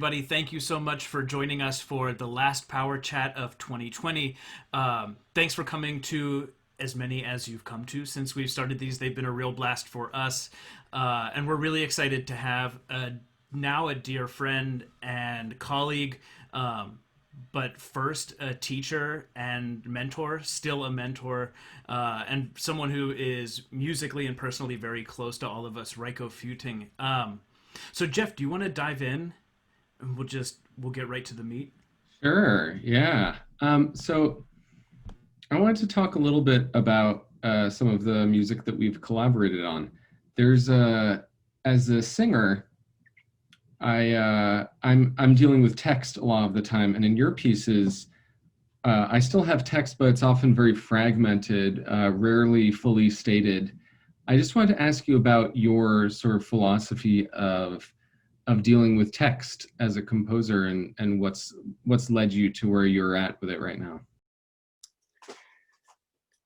everybody. Thank you so much for joining us for the last Power Chat of 2020. Thanks for coming to as many as you've come to since we've started these. They've been a real blast for us. And we're really excited to have now a dear friend and colleague, but first a teacher and mentor, still a mentor, and someone who is musically and personally very close to all of us, Reiko Füting. So Jeff, do you want to dive in? And we'll get right to the meat. Sure, yeah. So I wanted to talk a little bit about some of the music that we've collaborated on. As a singer, I'm dealing with text a lot of the time, and in your pieces, I still have text, but it's often very fragmented, rarely fully stated. I just wanted to ask you about your sort of philosophy of dealing with text as a composer, and what's led you to where you're at with it right now.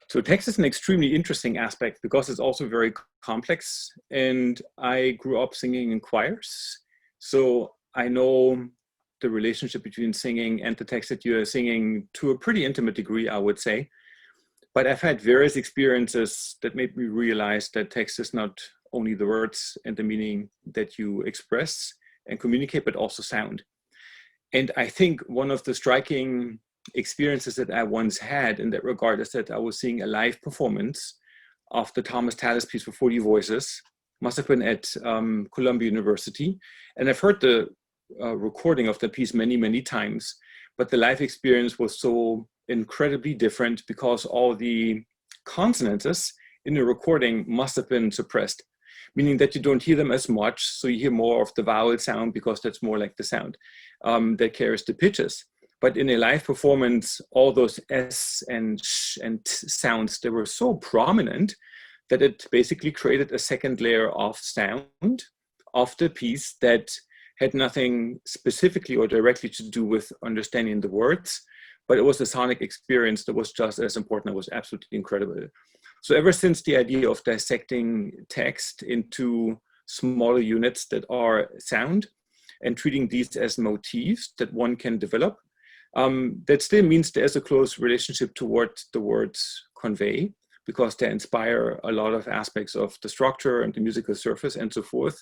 So text is an extremely interesting aspect because it's also very complex, and I grew up singing in choirs. So I know the relationship between singing and the text that you're singing to a pretty intimate degree, I would say. But I've had various experiences that made me realize that text is not only the words and the meaning that you express and communicate, but also sound. And I think one of the striking experiences that I once had in that regard is that I was seeing a live performance of the Thomas Tallis piece for 40 voices, must have been at Columbia University. And I've heard the recording of the piece many, many times, but the live experience was so incredibly different because all the consonants in the recording must have been suppressed, meaning that you don't hear them as much, so you hear more of the vowel sound because that's more like the sound that carries the pitches. But in a live performance, all those S and sh and t sounds, they were so prominent that it basically created a second layer of sound of the piece that had nothing specifically or directly to do with understanding the words, but it was a sonic experience that was just as important. It was absolutely incredible. So ever since the idea of dissecting text into smaller units that are sound and treating these as motifs that one can develop, that still means there's a close relationship to what the words convey, because they inspire a lot of aspects of the structure and the musical surface and so forth.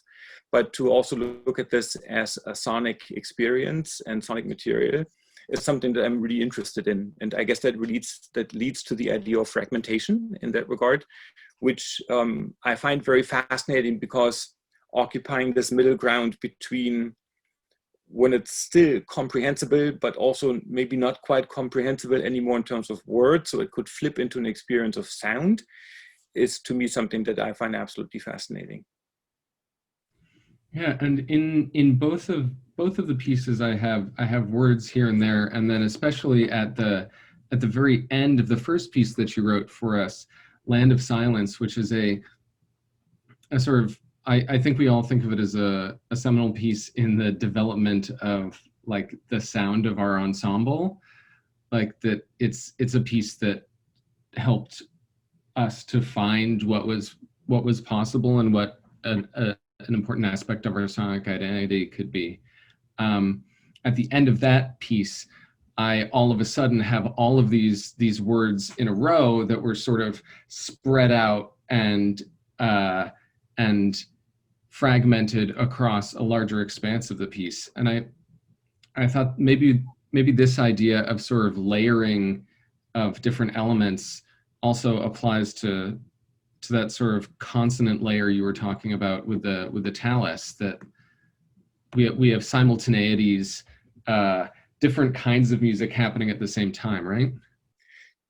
But to also look at this as a sonic experience and sonic material is something that I'm really interested in. And I guess that leads to the idea of fragmentation in that regard, which I find very fascinating, because occupying this middle ground between when it's still comprehensible, but also maybe not quite comprehensible anymore in terms of words, so it could flip into an experience of sound, is to me something that I find absolutely fascinating. Yeah, and in both of the pieces, I have words here and there, and then especially at the very end of the first piece that you wrote for us, Land of Silence, which is a sort of, I think we all think of it as a seminal piece in the development of like the sound of our ensemble, like that it's a piece that helped us to find what was possible and what an important aspect of our sonic identity could be. At the end of that piece, I all of a sudden have all of these words in a row that were sort of spread out and fragmented across a larger expanse of the piece. And I thought maybe this idea of sort of layering of different elements also applies to that sort of consonant layer you were talking about with the talus, that we have simultaneities, different kinds of music happening at the same time, right?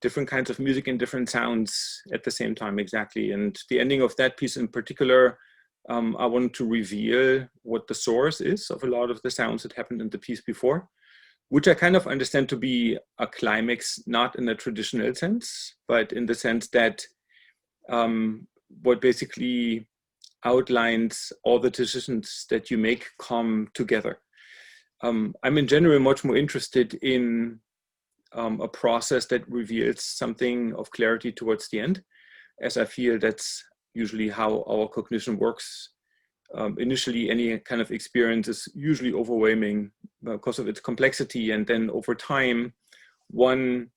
Different kinds of music and different sounds at the same time, exactly. And the ending of that piece in particular, I wanted to reveal what the source is of a lot of the sounds that happened in the piece before, which I kind of understand to be a climax, not in a traditional sense, but in the sense that what basically outlines all the decisions that you make come together. I'm in general much more interested in a process that reveals something of clarity towards the end, as I feel that's usually how our cognition works initially any kind of experience is usually overwhelming because of its complexity, and then over time one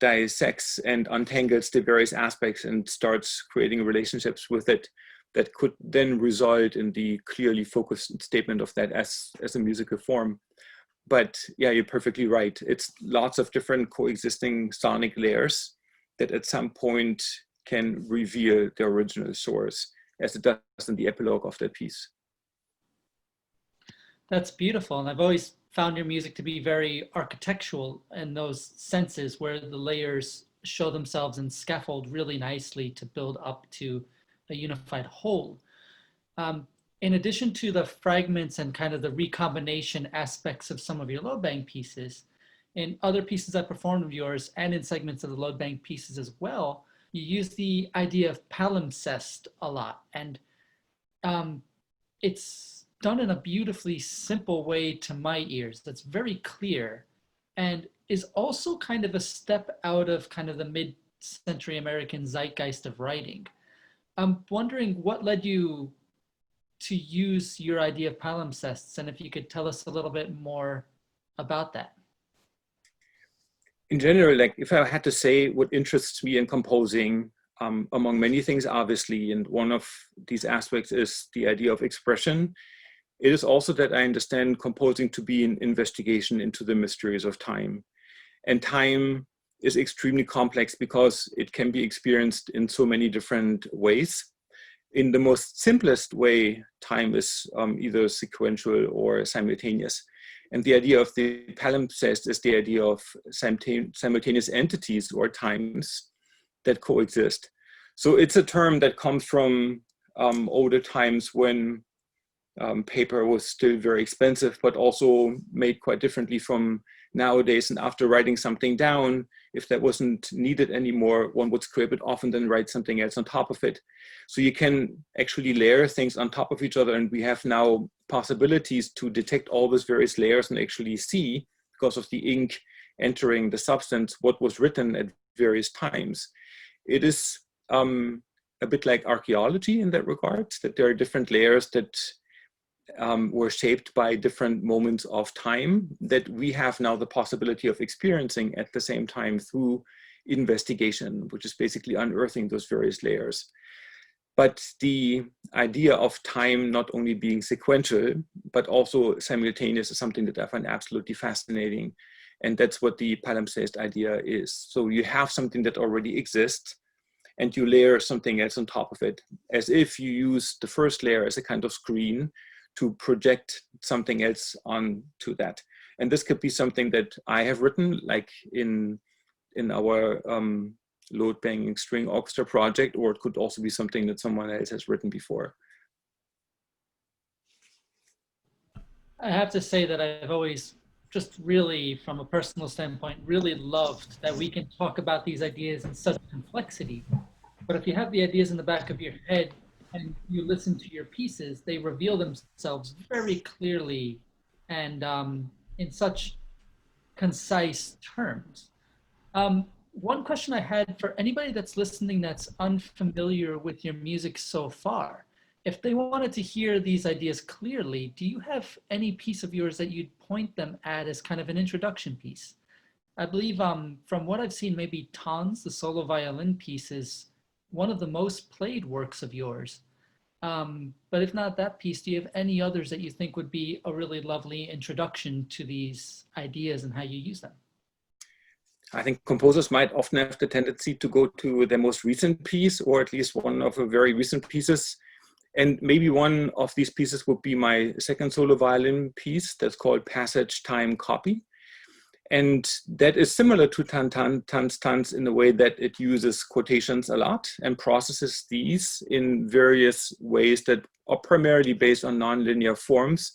dissects and untangles the various aspects and starts creating relationships with it that could then result in the clearly focused statement of that as a musical form. But yeah, you're perfectly right. It's lots of different coexisting sonic layers that at some point can reveal the original source, as it does in the epilogue of that piece. That's beautiful. And I've always found your music to be very architectural in those senses where the layers show themselves and scaffold really nicely to build up to a unified whole. In addition to the fragments and kind of the recombination aspects of some of your Loadbang pieces, in other pieces I performed of yours and in segments of the Loadbang pieces as well, you use the idea of palimpsest a lot. And it's done in a beautifully simple way to my ears that's very clear and is also kind of a step out of kind of the mid-century American zeitgeist of writing. I'm wondering what led you to use your idea of palimpsests, and if you could tell us a little bit more about that. In general, like if I had to say what interests me in composing, among many things, obviously, and one of these aspects is the idea of expression. It is also that I understand composing to be an investigation into the mysteries of time. And time is extremely complex because it can be experienced in so many different ways. In the most simplest way, time is either sequential or simultaneous. And the idea of the palimpsest is the idea of simultaneous entities or times that coexist. So it's a term that comes from older times when paper was still very expensive, but also made quite differently from nowadays. And after writing something down, if that wasn't needed anymore, one would scrape it off and then write something else on top of it. So you can actually layer things on top of each other. And we have now possibilities to detect all those various layers and actually see, because of the ink entering the substance, what was written at various times. It is a bit like archaeology in that regard, that there are different layers that were shaped by different moments of time that we have now the possibility of experiencing at the same time through investigation, which is basically unearthing those various layers. But the idea of time not only being sequential, but also simultaneous is something that I find absolutely fascinating. And that's what the palimpsest idea is. So you have something that already exists, and you layer something else on top of it, as if you use the first layer as a kind of screen to project something else onto that. And this could be something that I have written, like in our Loadbang string orchestra project, or it could also be something that someone else has written before. I have to say that I've always just really, from a personal standpoint, really loved that we can talk about these ideas in such complexity. But if you have the ideas in the back of your head and you listen to your pieces, they reveal themselves very clearly and in such concise terms. One question I had for anybody that's listening that's unfamiliar with your music so far, if they wanted to hear these ideas clearly, do you have any piece of yours that you'd point them at as kind of an introduction piece? I believe from what I've seen, maybe Tons, the solo violin piece, is one of the most played works of yours. But if not that piece, do you have any others that you think would be a really lovely introduction to these ideas and how you use them? I think composers might often have the tendency to go to their most recent piece, or at least one of the very recent pieces. And maybe one of these pieces would be my second solo violin piece that's called Passage Time Copy. And that is similar to Tans in the way that it uses quotations a lot and processes these in various ways that are primarily based on nonlinear forms.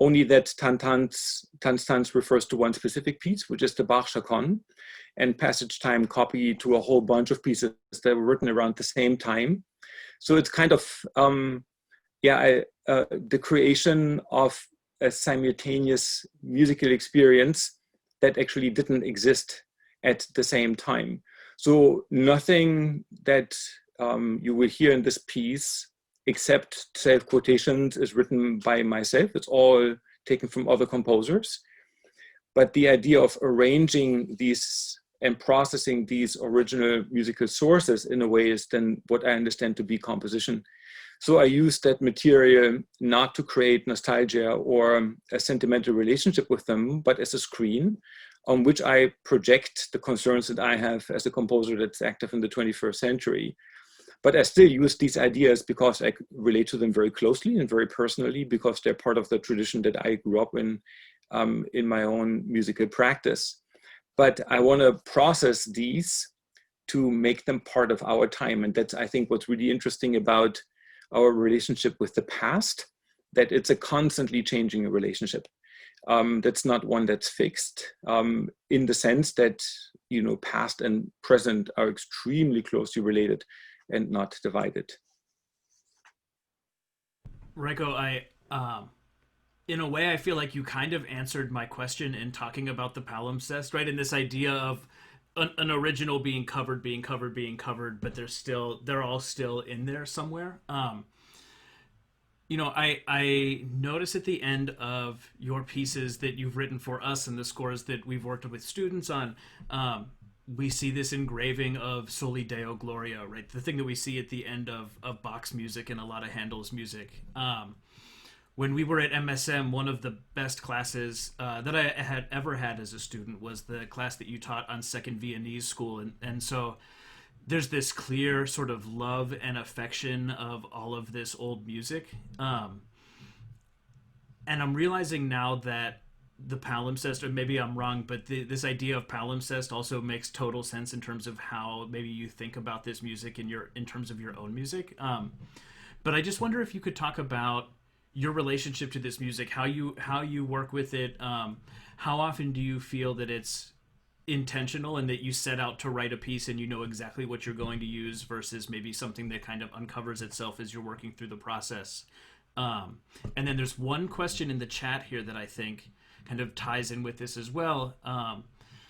Only that Tans refers to one specific piece, which is the Bach chaconne, and Passage Time Copy to a whole bunch of pieces that were written around the same time. So it's kind of, the creation of a simultaneous musical experience that actually didn't exist at the same time. So nothing that you will hear in this piece except self-quotations, is written by myself. It's all taken from other composers. But the idea of arranging these and processing these original musical sources in a way is then what I understand to be composition. So I use that material not to create nostalgia or a sentimental relationship with them, but as a screen on which I project the concerns that I have as a composer that's active in the 21st century. But I still use these ideas because I relate to them very closely and very personally, because they're part of the tradition that I grew up in my own musical practice. But I want to process these to make them part of our time. And that's, I think, what's really interesting about our relationship with the past, that it's a constantly changing relationship. That's not one that's fixed, in the sense that, you know, past and present are extremely closely related and not divided. Reiko, in a way, I feel like you kind of answered my question in talking about the palimpsest, right? And this idea of an original being covered, but they're all still in there somewhere. You know, I notice at the end of your pieces that you've written for us and the scores that we've worked with students on, we see this engraving of Soli Deo Gloria, right? The thing that we see at the end of Bach's music and a lot of Handel's music. When we were at MSM, one of the best classes that I had ever had as a student was the class that you taught on Second Viennese School. And so there's this clear sort of love and affection of all of this old music. And I'm realizing now that the palimpsest, or maybe I'm wrong, but this idea of palimpsest also makes total sense in terms of how maybe you think about this music in terms of your own music. But I just wonder if you could talk about your relationship to this music, how you work with it. How often do you feel that it's intentional and that you set out to write a piece and you know exactly what you're going to use versus maybe something that kind of uncovers itself as you're working through the process? And then there's one question in the chat here that I think kind of ties in with this as well.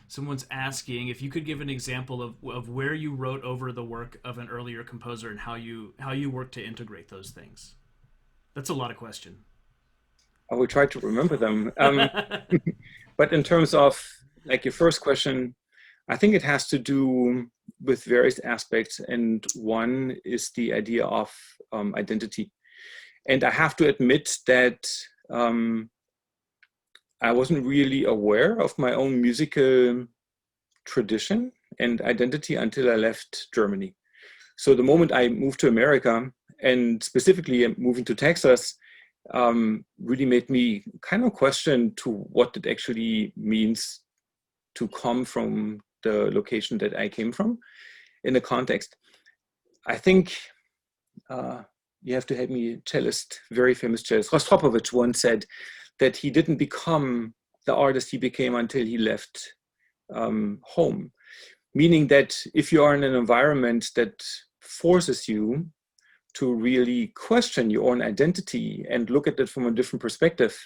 Someone's asking if you could give an example of where you wrote over the work of an earlier composer and how you work to integrate those things. That's a lot of question. I will try to remember them. But in terms of like your first question, I think it has to do with various aspects. And one is the idea of identity. And I have to admit that I wasn't really aware of my own musical tradition and identity until I left Germany. So the moment I moved to America, and specifically moving to Texas, really made me kind of question to what it actually means to come from the location that I came from in the context. I think you have to help me, cellist, very famous cellist, Rostropovich once said that he didn't become the artist he became until he left home. Meaning that if you are in an environment that forces you to really question your own identity and look at it from a different perspective,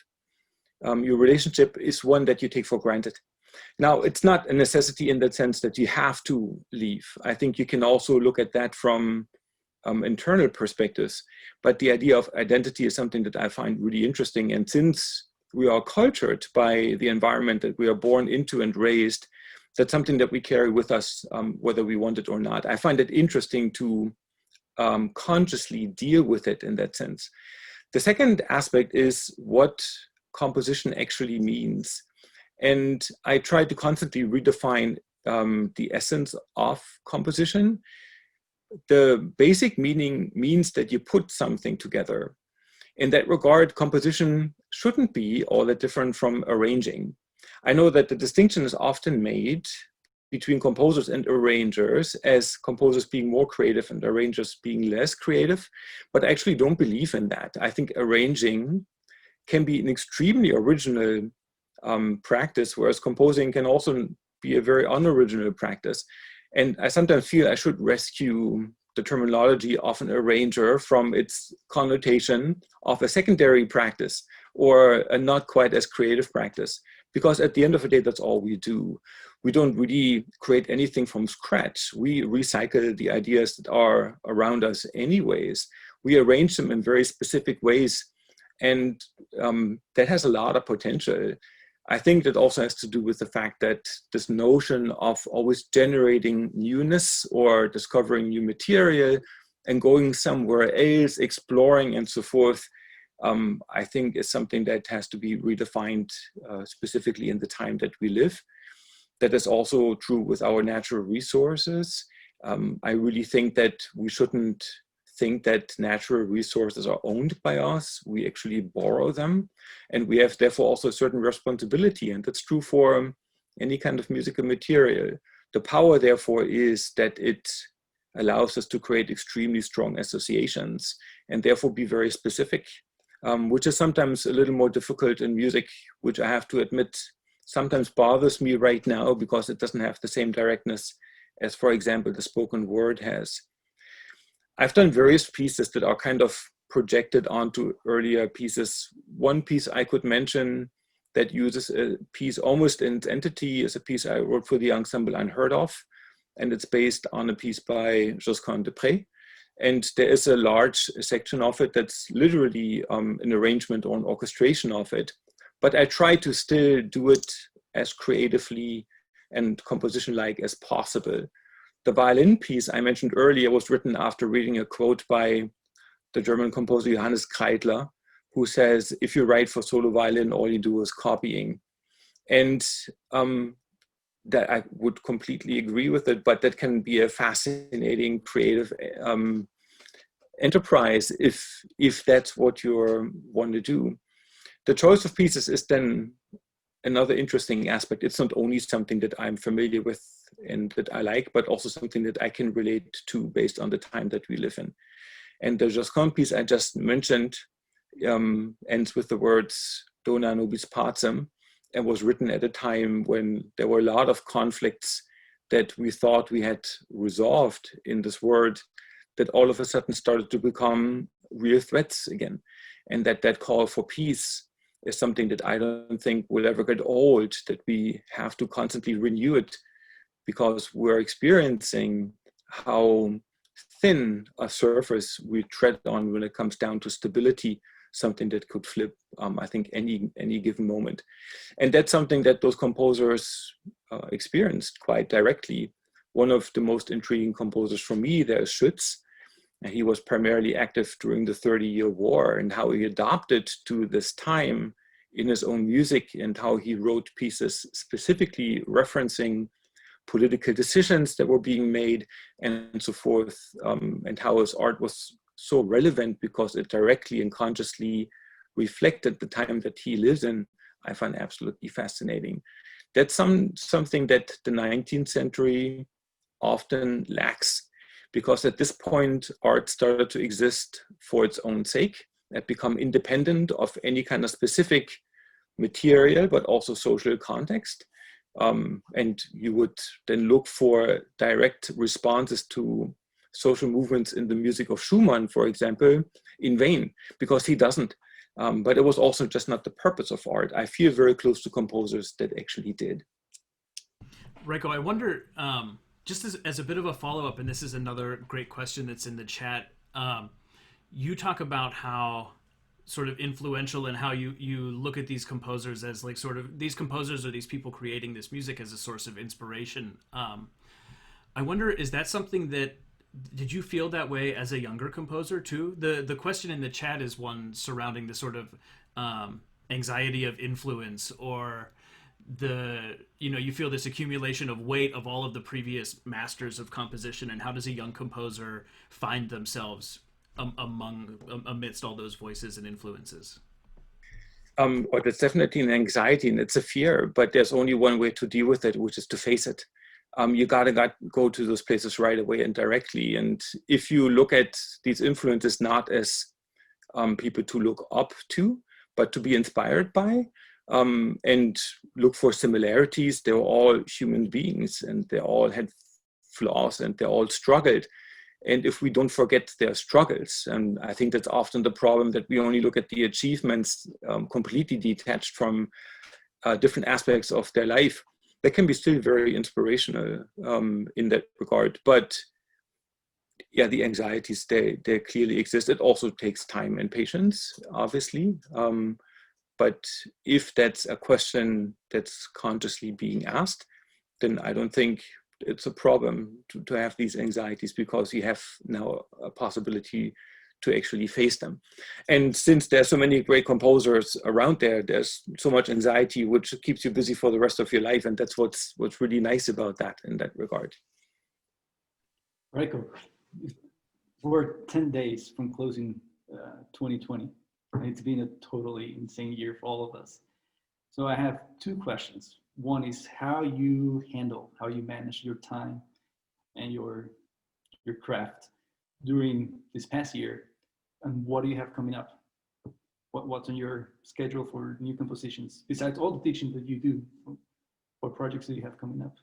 your relationship is one that you take for granted. Now, it's not a necessity in that sense that you have to leave. I think you can also look at that from internal perspectives. But the idea of identity is something that I find really interesting. And since we are cultured by the environment that we are born into and raised, that's something that we carry with us, whether we want it or not. I find it interesting to consciously deal with it in that sense. The second aspect is what composition actually means. And I try to constantly redefine the essence of composition. The basic meaning means that you put something together. In that regard, composition shouldn't be all that different from arranging. I know that the distinction is often made between composers and arrangers, as composers being more creative and arrangers being less creative, but I actually don't believe in that. I think arranging can be an extremely original practice, whereas composing can also be a very unoriginal practice. And I sometimes feel I should rescue the terminology of an arranger from its connotation of a secondary practice or a not quite as creative practice, because at the end of the day, that's all we do. We don't really create anything from scratch. We recycle the ideas that are around us anyways. we arrange them in very specific ways. And that has a lot of potential. I think that also has to do with the fact that this notion of always generating newness or discovering new material and going somewhere else, exploring and so forth, I think is something that has to be redefined specifically in the time that we live. That is also true with our natural resources. I really think that we shouldn't think that natural resources are owned by us. We actually borrow them, and we have therefore also a certain responsibility, and that's true for any kind of musical material. The power therefore is that it allows us to create extremely strong associations and therefore be very specific, which is sometimes a little more difficult in music, which I have to admit sometimes bothers me right now because it doesn't have the same directness as, for example, the spoken word has. I've done various pieces that are kind of projected onto earlier pieces. One piece I could mention that uses a piece almost in its entity is a piece I wrote for the ensemble Unheard Of, and it's based on a piece by Josquin de Prez. And there is a large section of it that's literally an arrangement or an orchestration of it. But I try to still do it as creatively and composition-like as possible. The violin piece I mentioned earlier was written after reading a quote by the German composer Johannes Kreidler, who says, if you write for solo violin, all you do is copying. And that I would completely agree with it, but that can be a fascinating creative enterprise if that's what you want to do. The choice of pieces is then another interesting aspect. It's not only something that I'm familiar with and that I like, but also something that I can relate to based on the time that we live in. And the Josquin piece I just mentioned ends with the words Dona nobis pacem, and was written at a time when there were a lot of conflicts that we thought we had resolved in this world, that all of a sudden started to become real threats again. And that call for peace is something that I don't think will ever get old, that we have to constantly renew it, because we're experiencing how thin a surface we tread on when it comes down to stability, something that could flip, I think, any given moment. And that's something that those composers experienced quite directly. One of the most intriguing composers for me there is Schütz. And he was primarily active during the 30-year war, and how he adapted to this time in his own music, and how he wrote pieces specifically referencing political decisions that were being made and so forth, and how his art was so relevant because it directly and consciously reflected the time that he lives in, I find absolutely fascinating. That's something that the 19th century often lacks, because at this point, art started to exist for its own sake and become independent of any kind of specific material, but also social context. And you would then look for direct responses to social movements in the music of Schumann, for example, in vain, because he doesn't. But it was also just not the purpose of art. I feel very close to composers that actually did. Reiko, I wonder, just as a bit of a follow-up, and this is another great question that's in the chat, you talk about how sort of influential and how you look at these composers as like sort of these composers or these people creating this music as a source of inspiration. I wonder, is that something that, did you feel that way as a younger composer too? The question in the chat is one surrounding the sort of anxiety of influence, or you feel this accumulation of weight of all of the previous masters of composition, and how does a young composer find themselves amidst all those voices and influences? Well, that's definitely an anxiety and it's a fear, but there's only one way to deal with it, which is to face it. You gotta go to those places right away and directly. And if you look at these influences not as people to look up to, but to be inspired by, and look for similarities, they're all human beings and they all had flaws and they all struggled. And if we don't forget their struggles, and I think that's often the problem, that we only look at the achievements completely detached from different aspects of their life, that can be still very inspirational in that regard. But yeah, the anxieties, they clearly exist. It also takes time and patience, obviously. But if that's a question that's consciously being asked, then I don't think it's a problem to have these anxieties, because you have now a possibility to actually face them. And since there's so many great composers around there, there's so much anxiety, which keeps you busy for the rest of your life. And that's what's really nice about that in that regard. Reiko, we're 10 days from closing 2020. It's been a totally insane year for all of us. So I have two questions. One is how you manage your time and your craft during this past year, and what do you have coming up? What's on your schedule for new compositions besides all the teaching that you do? What projects do you have coming up?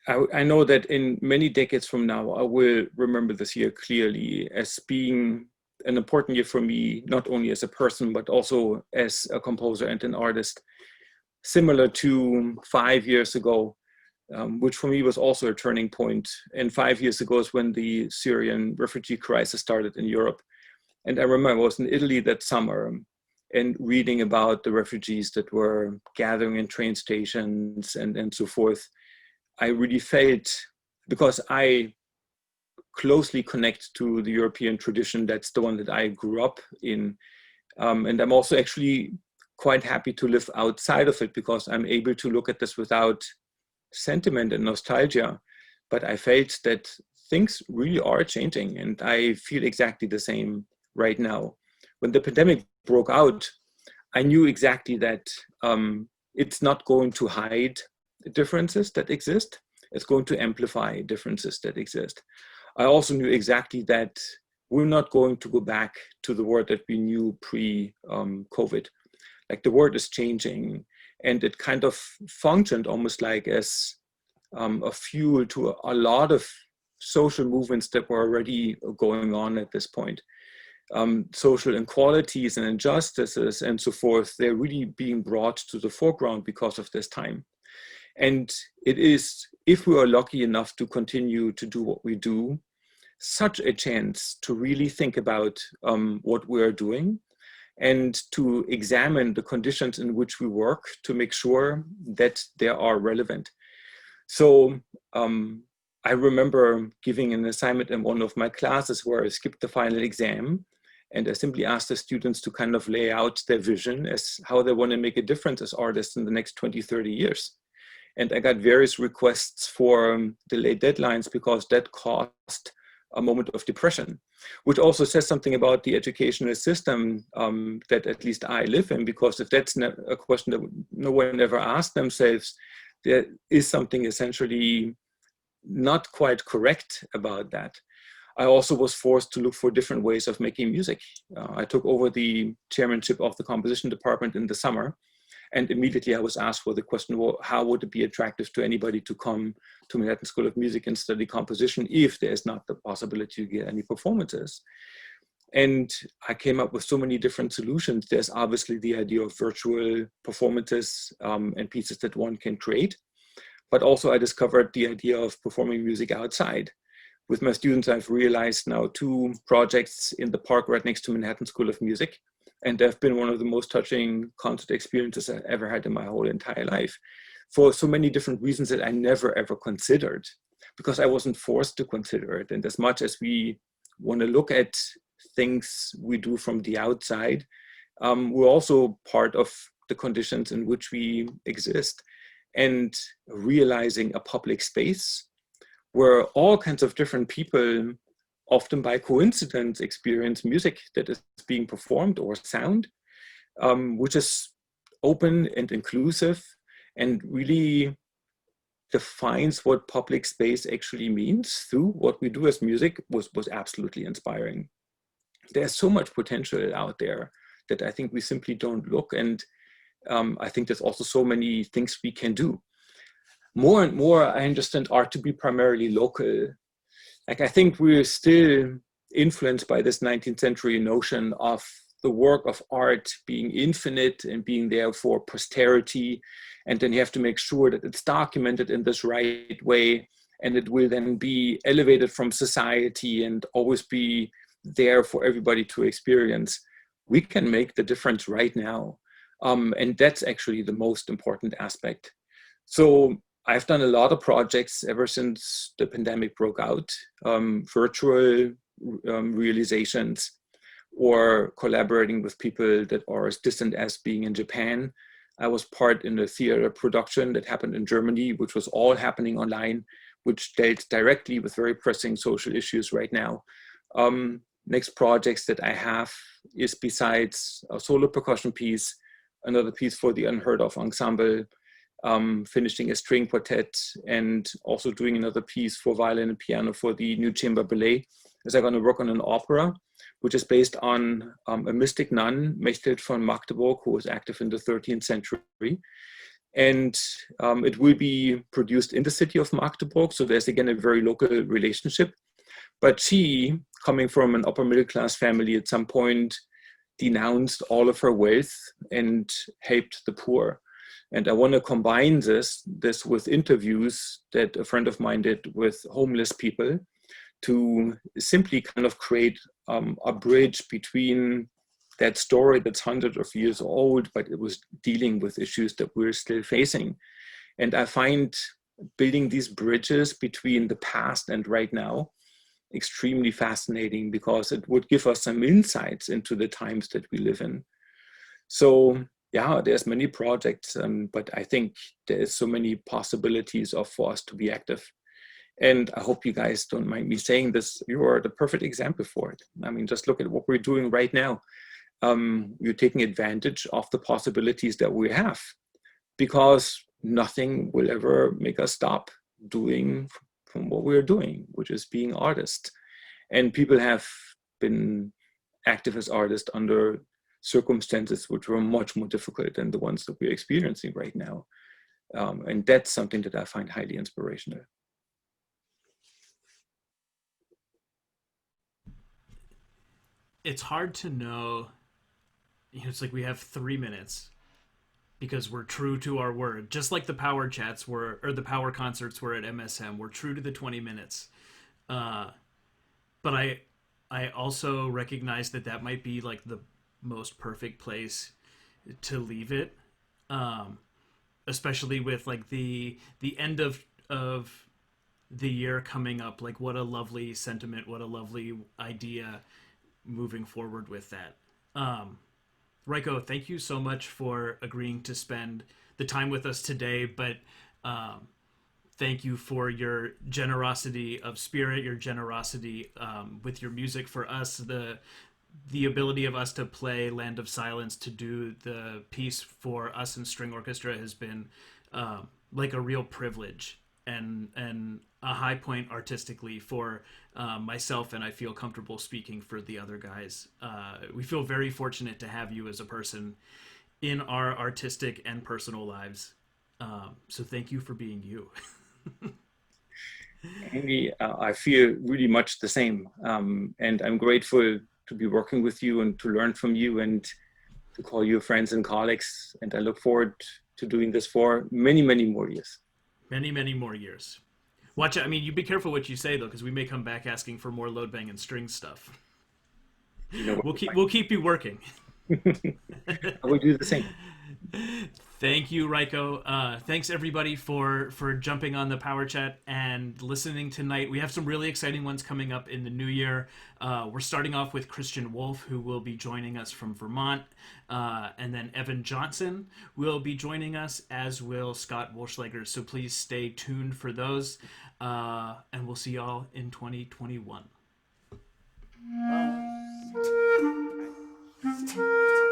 I know that in many decades from now, I will remember this year clearly as being an important year for me, not only as a person, but also as a composer and an artist, similar to 5 years ago, which for me was also a turning point. And 5 years ago is when the Syrian refugee crisis started in Europe. And I remember I was in Italy that summer and reading about the refugees that were gathering in train stations and so forth. I really felt, because I closely connect to the European tradition, that's the one that I grew up in. And I'm also actually quite happy to live outside of it, because I'm able to look at this without sentiment and nostalgia. But I felt that things really are changing, and I feel exactly the same right now. When the pandemic broke out, I knew exactly that it's not going to hide the differences that exist. It's going to amplify differences that exist. I also knew exactly that we're not going to go back to the world that we knew pre-COVID. Like, the world is changing, and it kind of functioned almost like as a fuel to a lot of social movements that were already going on at this point. Social inequalities and injustices and so forth, they're really being brought to the foreground because of this time. And it is, if we are lucky enough to continue to do what we do, such a chance to really think about what we are doing and to examine the conditions in which we work to make sure that they are relevant. So I remember giving an assignment in one of my classes where I skipped the final exam, and I simply asked the students to kind of lay out their vision as how they want to make a difference as artists in the next 20, 30 years. And I got various requests for delayed deadlines, because that caused a moment of depression, which also says something about the educational system that at least I live in, because if that's a question that no one ever asked themselves, there is something essentially not quite correct about that. I also was forced to look for different ways of making music. I took over the chairmanship of the composition department in the summer, and immediately I was asked for the question, well, how would it be attractive to anybody to come to Manhattan School of Music and study composition if there's not the possibility to get any performances? And I came up with so many different solutions. There's obviously the idea of virtual performances and pieces that one can create. But also I discovered the idea of performing music outside. With my students, I've realized now 2 projects in the park right next to Manhattan School of Music. And they've been one of the most touching concert experiences I've ever had in my whole entire life, for so many different reasons that I never ever considered, because I wasn't forced to consider it. And as much as we want to look at things we do from the outside, we're also part of the conditions in which we exist. And realizing a public space where all kinds of different people, often by coincidence, experience music that is being performed or sound, which is open and inclusive and really defines what public space actually means through what we do as music, was absolutely inspiring. There's so much potential out there that I think we simply don't look. And I think there's also so many things we can do. More and more, I understand art to be primarily local. Like, I think we're still influenced by this 19th century notion of the work of art being infinite and being there for posterity. And then you have to make sure that it's documented in this right way. and it will then be elevated from society and always be there for everybody to experience. We can make the difference right now. And that's actually the most important aspect. So I've done a lot of projects ever since the pandemic broke out, virtual realizations, or collaborating with people that are as distant as being in Japan. I was part in a theater production that happened in Germany, which was all happening online, which dealt directly with very pressing social issues right now. Next projects that I have is, besides a solo percussion piece, another piece for the Unheard Of Ensemble, finishing a string quartet, and also doing another piece for violin and piano for the New Chamber Ballet. Is I'm going to work on an opera, which is based on a mystic nun, Mechthild von Magdeburg, who was active in the 13th century. And it will be produced in the city of Magdeburg. So there's again a very local relationship. But she, coming from an upper middle class family, at some point denounced all of her wealth and helped the poor. And I want to combine this with interviews that a friend of mine did with homeless people, to simply kind of create a bridge between that story that's hundreds of years old, but it was dealing with issues that we're still facing. And I find building these bridges between the past and right now extremely fascinating, because it would give us some insights into the times that we live in. So yeah, there's many projects, but I think there's so many possibilities for us to be active. And I hope you guys don't mind me saying this, you're the perfect example for it. I mean, just look at what we're doing right now. You're taking advantage of the possibilities that we have, because nothing will ever make us stop doing from what we're doing, which is being artists. And people have been active as artists under circumstances which were much more difficult than the ones that we're experiencing right now. And that's something that I find highly inspirational. It's hard to know. It's like we have 3 minutes because we're true to our word. Just like the power chats were, or the power concerts were at MSM, we're true to the 20 minutes. But I also recognize that might be like the most perfect place to leave it. Especially with like the end of the year coming up. Like, what a lovely sentiment, what a lovely idea moving forward with that. Reiko, thank you so much for agreeing to spend the time with us today, but thank you for your generosity of spirit, your generosity with your music for us, the ability of us to play Land of Silence, to do the piece for us in string orchestra has been like a real privilege and a high point artistically for myself, and I feel comfortable speaking for the other guys. We feel very fortunate to have you as a person in our artistic and personal lives. So thank you for being you. Andy, I feel really much the same. And I'm grateful to be working with you and to learn from you and to call you friends and colleagues. And I look forward to doing this for many, many more years. Many, many more years. Watch it. I mean, you be careful what you say though, because we may come back asking for more Loadbang and string stuff. You know, We'll keep you working. I will do the same. Thank you, Reiko. Thanks everybody for jumping on the Power Chat and listening tonight. We have some really exciting ones coming up in the new year. We're starting off with Christian Wolf, who will be joining us from Vermont, and then Evan Johnson will be joining us, as will Scott Wolschlager. So please stay tuned for those, and we'll see y'all in 2021. Bye.